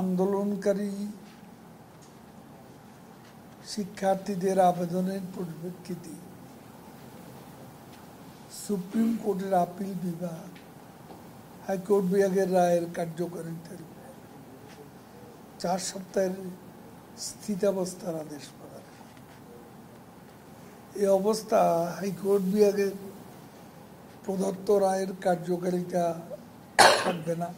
আন্দোলনকারী শিক্ষার্থীদের আবেদনের পরিপ্রেক্ষিতে সুপ্রিম কোর্টের আপিল বিভাগ হাইকোর্ট বিভাগের রায়ের কার্যকারিতার 4 সপ্তাহের স্থিতাবস্থার আদেশ প্রদান। এই অবস্থা হাইকোর্ট বিভাগের প্রদত্ত রায়ের কার্যকারিতা থাকবে না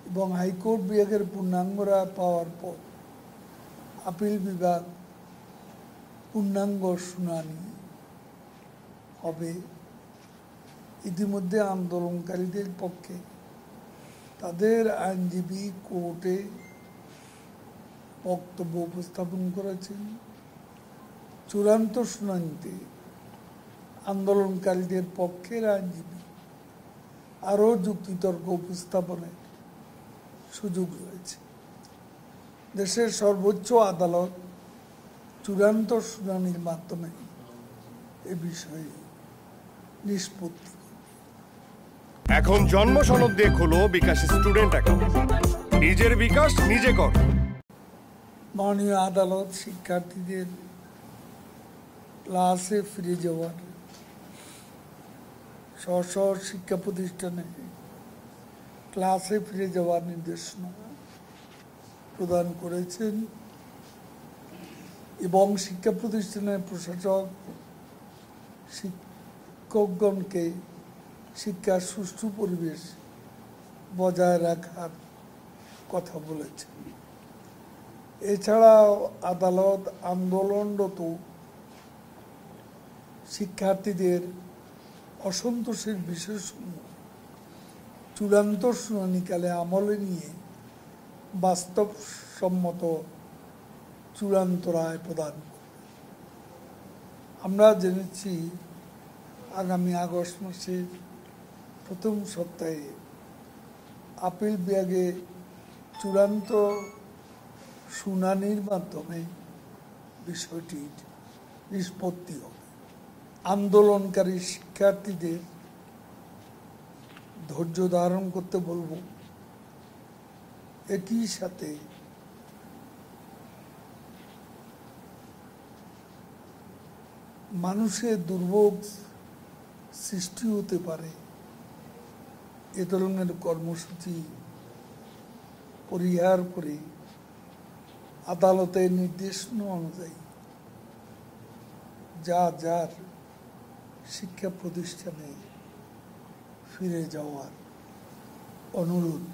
এবং হাইকোর্ট বিভাগের পূর্ণাঙ্গ রায় পাওয়ার পর আপিল বিভাগ পূর্ণাঙ্গ শুনানি হবে। ইতিমধ্যে আন্দোলনকারীদের পক্ষে তাদের আইনজীবী কোর্টে বক্তব্য উপস্থাপন করেছেন। চূড়ান্ত শুনানিতে আন্দোলনকারীদের পক্ষের আইনজীবী আরও যুক্তিতর্ক উপস্থাপনের সুযোগ রয়েছে। দেশের সর্বোচ্চ আদালত চূড়ান্ত শুনানির মাধ্যমে এ বিষয়ে নিষ্পত্তি। এখন জন্ম সনদ দিয়ে খোলো বিকাশ স্টুডেন্ট অ্যাকাউন্ট। নিজের বিকাশ নিজে কর। মাননীয় আদালত শিক্ষার্থীদের ক্লাসে ফিরে যাওয়ার স্ব শিক্ষা প্রতিষ্ঠানে ক্লাসে ফিরে যাওয়ার নির্দেশনা প্রদান করেছেন এবং শিক্ষা প্রতিষ্ঠানের প্রশাসক শিক্ষকগণকে শিক্ষার সুষ্ঠু পরিবেশ বজায় রাখার কথা বলেছেন। এছাড়াও আদালত আন্দোলনরত শিক্ষার্থীদের অসন্তোষের বিষয়সমূহ চূড়ান্ত শুনানিকালে আমলে নিয়ে বাস্তবসম্মত চূড়ান্ত রায় প্রদান করবে। আমরা জেনেছি আগামী আগস্ট মাসের প্রথম সপ্তাহে আপিল বিভাগে চূড়ান্ত শুনানির মাধ্যমে বিষয়টির নিষ্পত্তি হবে। আন্দোলনকারী শিক্ষার্থীদের ধৈর্য ধারণ করতে বলবো। একই সাথে মানুষের দুর্ভোগ সৃষ্টি হতে পারে এ ধরনের কর্মসূচি পরিহার করে আদালতের নির্দেশনা অনুযায়ী যার শিক্ষা প্রতিষ্ঠানে ফিরে যাওয়ার অনুরোধ